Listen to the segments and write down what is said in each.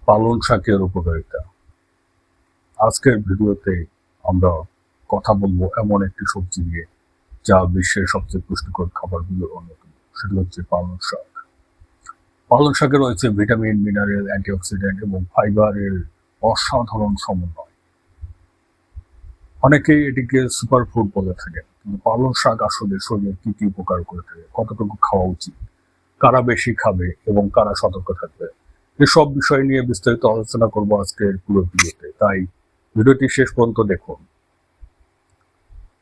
পালং শাকের উপকারিতা। আজকের ভিডিওতে আমরা কথা বলবো এমন একটি সবজি নিয়ে যা বিশ্বের সবচেয়ে পুষ্টিকর খাবারগুলোর অন্যতম। সেটি হচ্ছে পালং শাক। পালং শাকে রয়েছে ভিটামিন, মিনারেল, অ্যান্টিঅক্সিডেন্ট এবং ফাইবারের অসাধারণ সমন্বয়। অনেকেই এটিকে সুপারফুড বলে থাকেন, কিন্তু পালং শাক আসলে শরীরের কি কি উপকার করে থাকে, কতটুকু খাওয়া উচিত, কারা বেশি খাবে এবং কারা সতর্ক থাকবে, এসব বিষয় নিয়ে বিস্তারিত আলোচনা করবো আজকের পুরো ভিডিওতে। তাই ভিডিওটি শেষ পর্যন্ত দেখুন।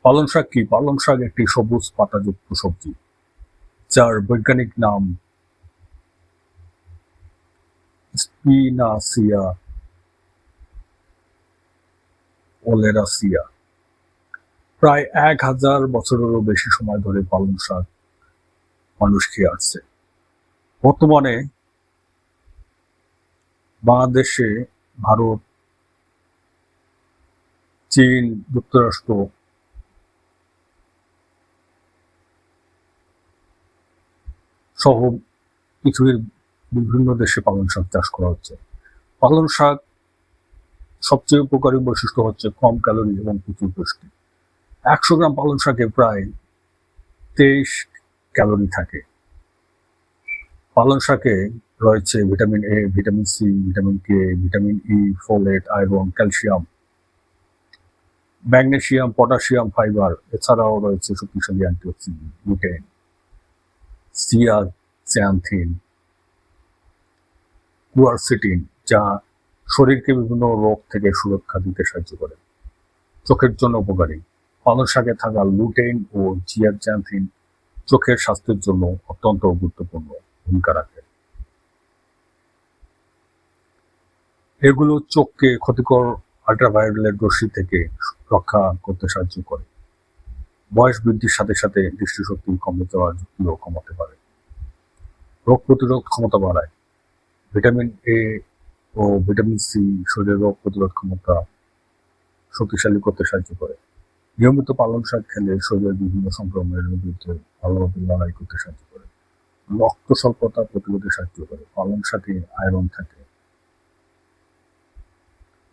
পালং শাক কি? পালং শাক একটি সবুজ পাতাযুক্ত সবজি যার বৈজ্ঞানিক নাম স্পিনাসিয়া ওলেরাসিয়া। প্রায় 1000 বছরেরও বেশি সময় ধরে পালং শাক মানুষ খেয়ে আসছে। বর্তমানে বাংলাদেশে, ভারত, চীন, যুক্তরাষ্ট্র সহ পৃথিবীর বিভিন্ন দেশে পালং শাক চাষ করা হচ্ছে। পালং শাক সবচেয়ে উপকারী বৈশিষ্ট্য হচ্ছে কম ক্যালোরি এবং প্রচুর পুষ্টি। 100 গ্রাম পালং শাকে প্রায় 23 ক্যালোরি থাকে। পালং শাকে রয়েছে vitamin A, vitamin C, vitamin K, vitamin E, folate, iron, calcium, magnesium, potassium, fibre. এছাড়াও রয়েছে শক্তিশালী অ্যান্টিঅক্সিডেন্ট, লুটেন, জিয়াক্সান্থিন, কুয়ারসিটিন, যা শরীরকে বিভিন্ন রোগ থেকে সুরক্ষা দিতে সাহায্য করে। চোখের জন্য উপকারী। পালং শাকে থাকা লুটেন ও জিয়াক্সান্থিন চোখের স্বাস্থ্যের জন্য অত্যন্ত গুরুত্বপূর্ণ ভূমিকা রাখে। এগুলো চোখকে ক্ষতিকর আল্ট্রাভায়োলেট রশ্মি থেকে রক্ষা করতে সাহায্য করে। বয়স বৃদ্ধির সাথে সাথে দৃষ্টিশক্তি কমে যাওয়ার ঝুঁকিও কমাতে পারে। রোগ প্রতিরোধ ক্ষমতা বাড়ায়। ভিটামিন এ ও ভিটামিন সি শরীরের রোগ প্রতিরোধ ক্ষমতা শক্তিশালী করতে সাহায্য করে। নিয়মিত পালং শাক খেলে শরীরের বিভিন্ন সংক্রমণের বিরুদ্ধে ভালোভাবে লড়াই করতে সাহায্য করে। রক্ত স্বল্পতা প্রতিরোধে সাহায্য করে। পালং শাকে আয়রন থাকে।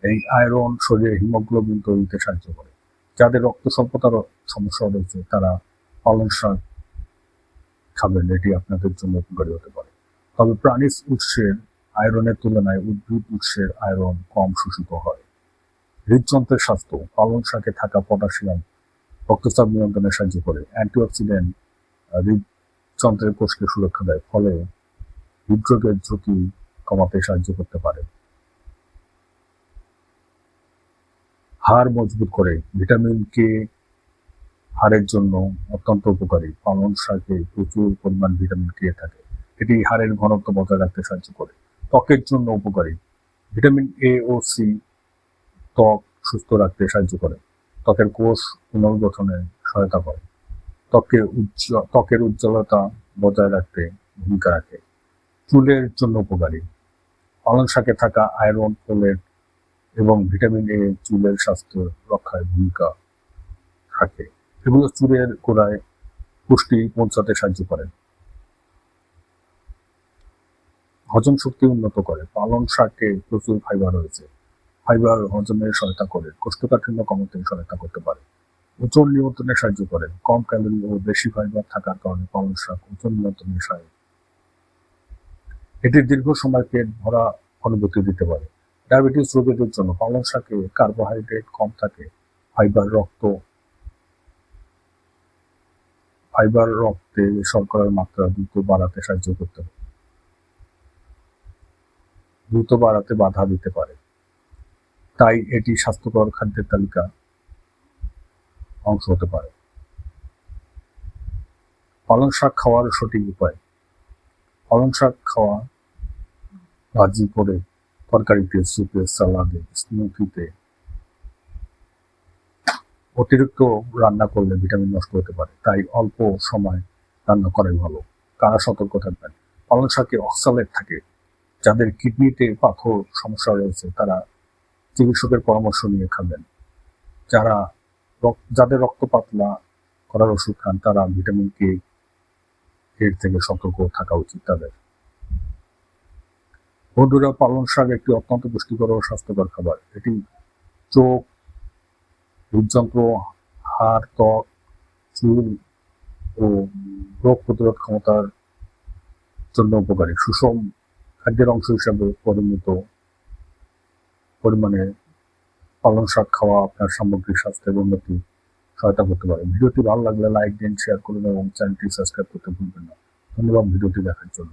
এই আয়রন শরীরে হিমোগ্লোবিন তৈরিতে সাহায্য করে। যাদের রক্ত স্বল্পতার সমস্যা রয়েছে তারা পালং শাক খাবেন, এটি আপনাদের জন্য উপকারী হতে পারে। তবে প্রাণীজ উৎসের আয়রনের তুলনায় উদ্ভিদ উৎসের আয়রন কম শোষিত হয়। হৃদযন্ত্রের স্বাস্থ্য। পালং শাকে থাকা পটাশিয়াম রক্তচাপ নিয়ন্ত্রণে সাহায্য করে। অ্যান্টিঅক্সিডেন্ট হৃদযন্ত্রের কোষকে সুরক্ষা দেয়, ফলে হৃদরোগের ঝুঁকি কমাতে সাহায্য করতে পারে। হাড় মজবুত করে। ভিটামিন কে হাড়ের জন্য অত্যন্ত উপকারী। পালং শাকে প্রচুর পরিমাণ ভিটামিন কে থাকে, এটি হাড়ের ঘনত্ব বজায় রাখতে সাহায্য করে। ত্বকের জন্য উপকারী। ভিটামিন এ ও সি ত্বক সুস্থ রাখতে সাহায্য করে। ত্বকের কোষ পুনর্গঠনে সহায়তা করে। ত্বকের উজ্জ্বলতা বজায় রাখতে ভূমিকা রাখে। চুলের জন্য উপকারী। পালং শাকে থাকা আয়রন, ফোলেট এবং ভিটামিন এ চুলের স্বাস্থ্য রক্ষায় ভূমিকা রাখে। এগুলো চুলের গোড়ায় পুষ্টি পৌঁছাতে সাহায্য করে। হজম শক্তি উন্নত করে। পালং শাকে প্রচুর ফাইবার রয়েছে। ফাইবার হজমে সহায়তা করে, কোষ্ঠকাঠিন্য কমাতে সহায়তা করতে পারে, ওজন নিয়ন্ত্রণে সাহায্য করে। কম ক্যালোরি ও বেশি ফাইবার থাকার কারণে পালং শাক ওজন নিয়ন্ত্রণে সহায়ক। এটি দীর্ঘ সময় পেট ভরা অনুভূতি দিতে পারে। ডায়াবেটিস রোগীদের জন্য পালং শাকে কার্বোহাইড্রেট কম থাকে। ফাইবার রক্তে শর্করার মাত্রা দ্রুত বাড়াতে বাধা দিতে পারে। তাই এটি স্বাস্থ্যকর খাদ্যের তালিকা অংশ হতে পারে। পালং শাক খাওয়ার সঠিক উপায়। পালং শাক খাওয়া ভাজি করে, তরকারিতে, স্যুপে, সালাদে, স্মুথিতে। অতিরিক্ত রান্না করলে ভিটামিন নষ্ট হতে পারে, তাই অল্প সময় রান্না করাই ভালো। কারা সতর্ক থাকবেন। পালং শাকে অক্সালেট থাকে। যাদের কিডনিতে পাথর সমস্যা রয়েছে তারা চিকিৎসকের পরামর্শ নিয়ে খাবেন। যাদের রক্ত পাতলা করার ওষুধ খান তারা ভিটামিন কে এর থেকে সতর্ক থাকা উচিত তাদের। বন্ধুরা, পালং শাক একটি অত্যন্ত পুষ্টিকর ও স্বাস্থ্যকর খাবার। এটি চোখ, হৃদযন্ত্র, হাড়, ত্বক, চুল ও রোগ প্রতিরোধ ক্ষমতার জন্য উপকারী। সুষম খাদ্যের অংশ হিসাবে পরিমাণে পালং শাক খাওয়া আপনার সামগ্রিক স্বাস্থ্যের উন্নতি সহায়তা করতে পারে। ভিডিওটি ভালো লাগলে লাইক দিন, শেয়ার করুন এবং চ্যানেলটি সাবস্ক্রাইব করতে ভুলবেন না। ধন্যবাদ ভিডিওটি দেখার জন্য।